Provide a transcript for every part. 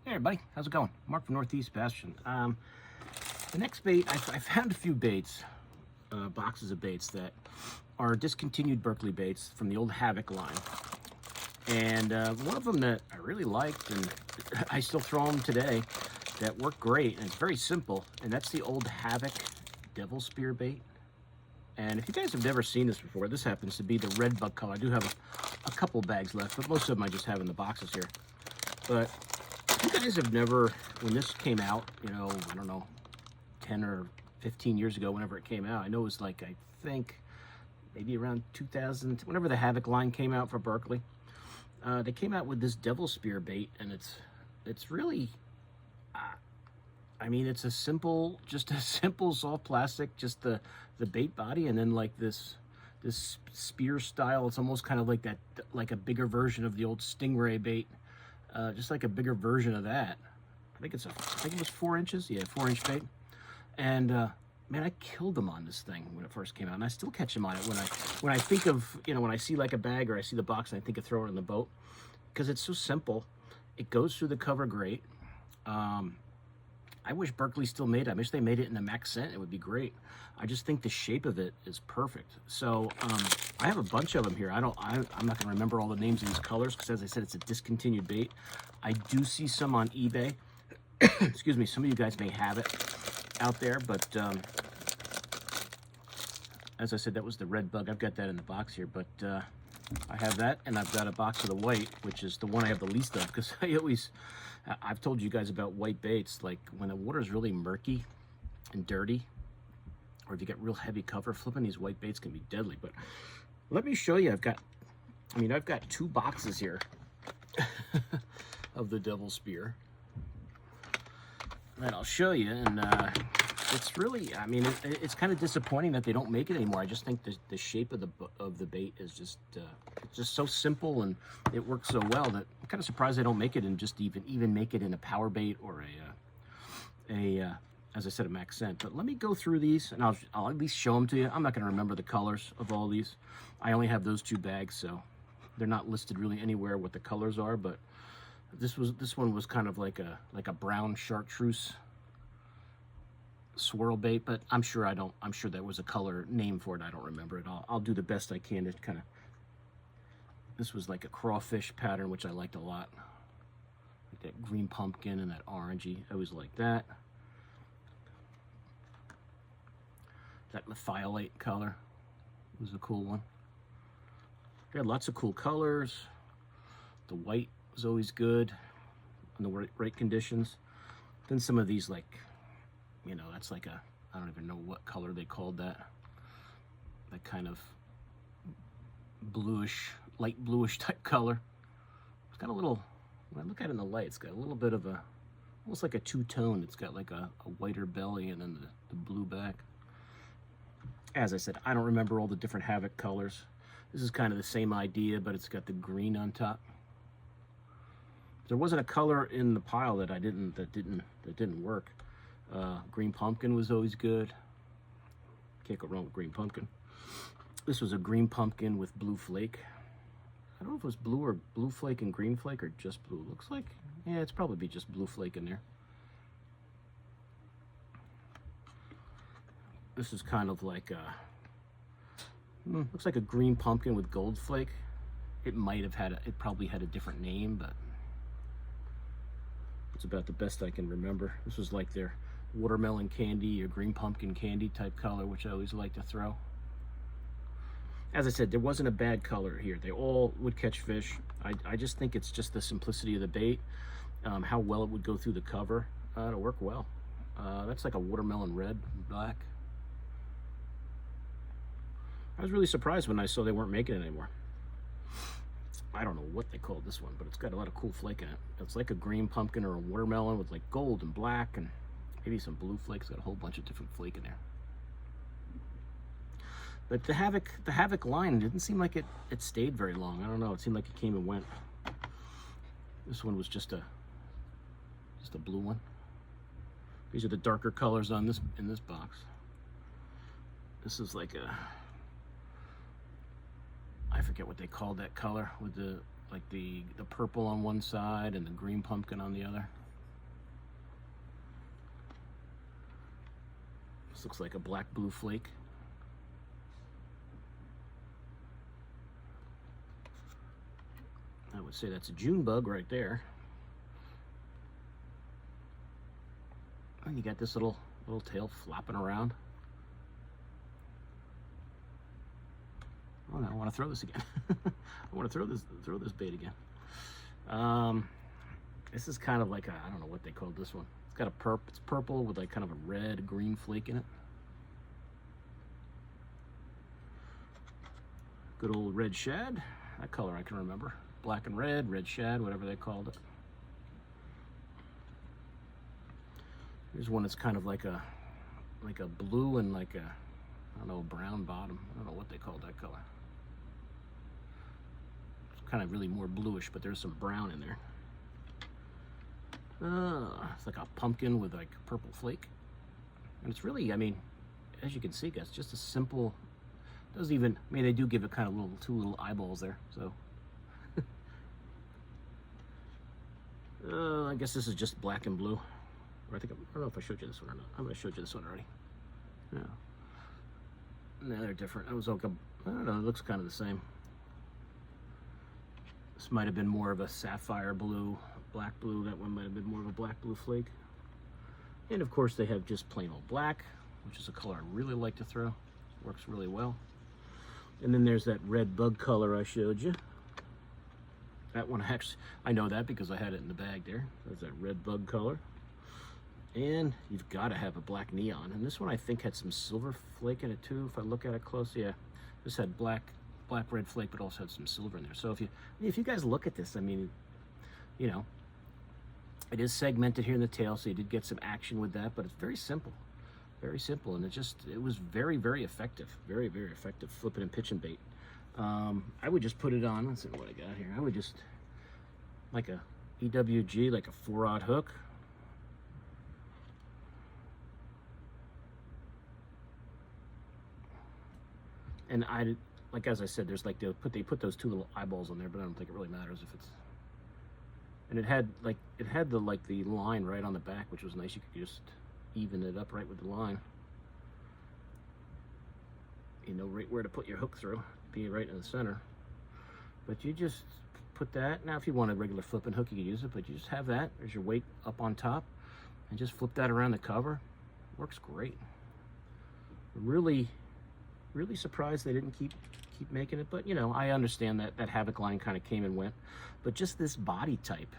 Hey everybody, how's it going? Mark from Northeast Bastion. The next bait, I found a few baits, boxes of baits that are discontinued Berkley baits from the old Havoc line. And one of them that I really liked, and I still throw them today, that work great, and it's very simple, and that's the old Havoc Devil Spear bait. And if you guys have never seen this before, this happens to be the red bug color. I do have a couple bags left, but most of them I just have in the boxes here. But if you guys have never, when this came out, you know, I don't know, 10 or 15 years ago, whenever it came out, I know it was like, I think, maybe around 2000, whenever the Havoc line came out for Berkley, they came out with this Devil Spear bait, and it's really, I mean, it's just a simple soft plastic, just the bait body, and then like this spear style. It's almost kind of like that, like a bigger version of the old Stingray bait, just like a bigger version of that. I think it was 4 inches, yeah, 4-inch bait. And man, I killed them on this thing when it first came out, and I still catch them on it when I think of, you know, when I see like a bag or I see the box and I think of throwing it in the boat, because it's so simple. It goes through the cover great. I wish Berkley still made it. I wish they made it in a max cent. It would be great. I just think the shape of it is perfect. So I have a bunch of them here. I'm not gonna remember all the names of these colors because, as I said, it's a discontinued bait. I do see some on eBay. Excuse me, some of you guys may have it out there, but as I said, that was the red bug. I've got that in the box here, but I have that, and I've got a box of the white, which is the one I have the least of, because I've told you guys about white baits. Like when the water is really murky and dirty, or if you get real heavy cover, flipping these white baits can be deadly. But let me show you. I've got 2 boxes here of the Devil Spear, and I'll show you. And it's really, I mean, it's kind of disappointing that they don't make it anymore. I just think the shape of the bait is just it's just so simple, and it works so well that I'm kind of surprised they don't make it in just even make it in a power bait or as I said, a max cent. But let me go through these, and I'll at least show them to you. I'm not going to remember the colors of all these. I only have those 2 bags, so they're not listed really anywhere what the colors are. But this one was kind of like a brown chartreuse swirl bait, but I'm sure there was a color name for it. I don't remember it. I'll do the best I can to kind of. This was like a crawfish pattern, which I liked a lot. Like that green pumpkin and that orangey. I always like that. That methiolate color was a cool one. They had lots of cool colors. The white was always good in the right conditions. Then some of these, like, you know, that's like I don't even know what color they called that. That kind of bluish, light bluish type color. It's got a little, when I look at it in the light, it's got a little bit of almost like a two-tone. It's got like a whiter belly and then the blue back. As I said, I don't remember all the different Havoc colors. This is kind of the same idea, but it's got the green on top. There wasn't a color in the pile that didn't work. Green pumpkin was always good. Can't go wrong with green pumpkin. This was a green pumpkin with blue flake. I don't know if it was blue or blue flake and green flake, or just blue. Looks like, yeah, it's probably just blue flake in there. This is kind of like looks like a green pumpkin with gold flake. It probably had a different name, but it's about the best I can remember. This was like their watermelon candy or green pumpkin candy type color, which I always like to throw. As I said, there wasn't a bad color here. They all would catch fish. I just think it's just the simplicity of the bait, how well it would go through the cover. It'll work well. That's like a watermelon red, black. I was really surprised when I saw they weren't making it anymore. I don't know what they called this one, but it's got a lot of cool flake in it. It's like a green pumpkin or a watermelon with like gold and black and maybe some blue flakes. Got a whole bunch of different flake in there. But the Havoc line didn't seem like it stayed very long. I don't know. It seemed like it came and went. This one was just a blue one. These are the darker colors on in this box. This is like I forget what they called that color with the purple on one side and the green pumpkin on the other. looks like a black blue flake. I would say that's a June bug right there. And you got this little tail flopping around. Oh no, I want to throw this again. I want to throw this bait again. This is kind of like I don't know what they called this one. It's got it's purple with like kind of a red green flake in it. Good old red shad. That color I can remember. Black and red shad, whatever they called it. Here's one that's kind of like a blue and like a, I don't know, brown bottom. I don't know what they call that color. It's kind of really more bluish, but there's some brown in there. It's like a pumpkin with like purple flake. And it's really, I mean, as you can see, guys, just a simple, doesn't even, I mean, they do give it kind of two little eyeballs there, so. I guess this is just black and blue. Or I don't know if I showed you this one or not. I might have showed you this one already. Yeah. No, they're different. It was like I don't know, it looks kind of the same. This might have been more of a sapphire blue, black blue. That one might have been more of a black blue flake. And of course they have just plain old black, which is a color I really like to throw. Works really well. And then there's that red bug color I showed you. That one actually, I know that because I had it in the bag there. There's that red bug color. And you've got to have a black neon. And this one I think had some silver flake in it too. If I look at it close, yeah, this had black red flake, but also had some silver in there. So if you guys look at this, I mean, you know, it is segmented here in the tail, so you did get some action with that, but it's very simple, and it was very, very effective, very, very effective flipping and pitching bait. I would just put it on. Let's see what I got here. I would just like a EWG, like a 4-aught hook. And like as I said, there's like they put those two little eyeballs on there, but I don't think it really matters if it's. And it had the line right on the back, which was nice. You could just even it up right with the line. You know right where to put your hook through, be right in the center. But you just put that. Now, if you want a regular flipping hook, you can use it, but you just have that. There's your weight up on top, and just flip that around the cover. Works great. Really surprised they didn't keep making it, but you know, I understand that Havoc line kind of came and went, but just this body type,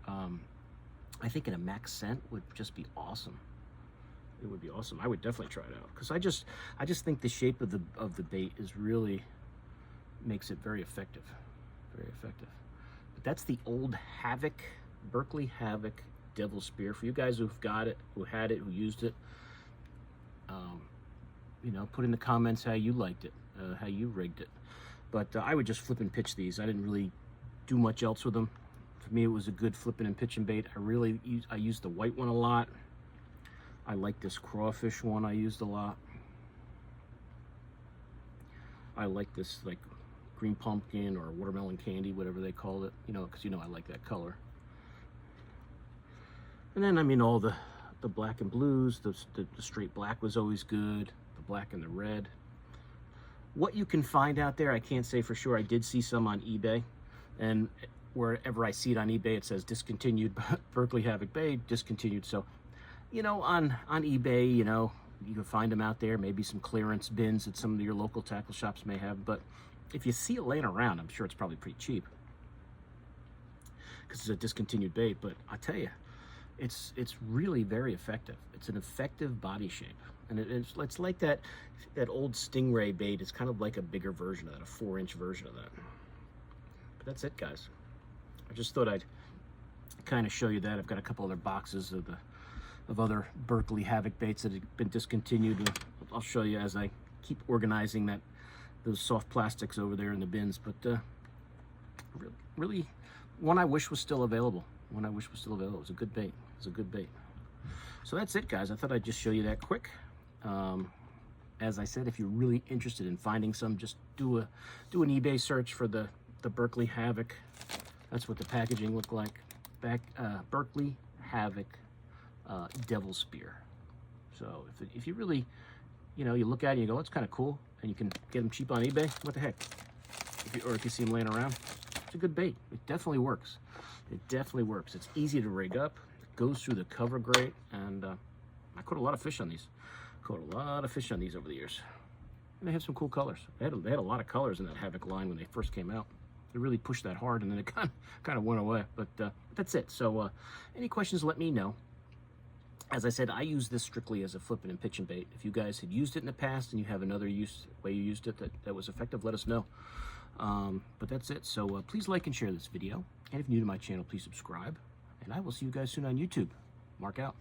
I think in a max scent would just be awesome. It would be awesome. I would definitely try it out because I just think the shape of the bait is really makes it very effective, very effective. But that's the old Havoc, Berkley Havoc Devil Spear. For you guys who've got it, who had it, who used it, you know, put in the comments how you liked it, how you rigged it. But I would just flip and pitch these. I didn't really do much else with them. For me, it was a good flipping and pitching bait. I used the white one a lot. I like this crawfish one I used a lot. I like this like green pumpkin or watermelon candy, whatever they called it, you know, because you know I like that color. And then I mean all the black and blues, the straight black was always good. Black and the red. What you can find out there, I can't say for sure. I did see some on eBay, and wherever I see it on eBay, it says discontinued Berkley Havoc bait, discontinued. So, you know, on eBay, you know, you can find them out there. Maybe some clearance bins that some of your local tackle shops may have. But if you see it laying around, I'm sure it's probably pretty cheap because it's a discontinued bait. But I tell you, it's really very effective. It's an effective body shape. And it's like that old Stingray bait. It's kind of like a bigger version of that, a 4-inch version of that. But that's it, guys. I just thought I'd kind of show you that. I've got a couple other boxes of other Berkley Havoc baits that have been discontinued. And I'll show you as I keep organizing those soft plastics over there in the bins. But really, one I wish was still available. One I wish was still available. It was a good bait. It was a good bait. So that's it, guys. I thought I'd just show you that quick. As I said, if you're really interested in finding some, just do an eBay search for the Berkley Havoc. That's what the packaging looked like. Berkley Havoc Devil Spear. So if you really, you know, you look at it and you go, it's kind of cool, and you can get them cheap on eBay, what the heck? Or if you see them laying around, it's a good bait. It definitely works. It definitely works. It's easy to rig up. It goes through the cover great, and I caught a lot of fish on these. Caught a lot of fish on these over the years. And they have some cool colors. They had a lot of colors in that Havoc line when they first came out. They really pushed that hard, and then it kind of went away. But that's it. So any questions, let me know. As I said, I use this strictly as a flipping and pitching bait. If you guys had used it in the past and you have another way you used it that was effective, let us know. But that's it. So please like and share this video. And if you're new to my channel, please subscribe. And I will see you guys soon on YouTube. Mark out.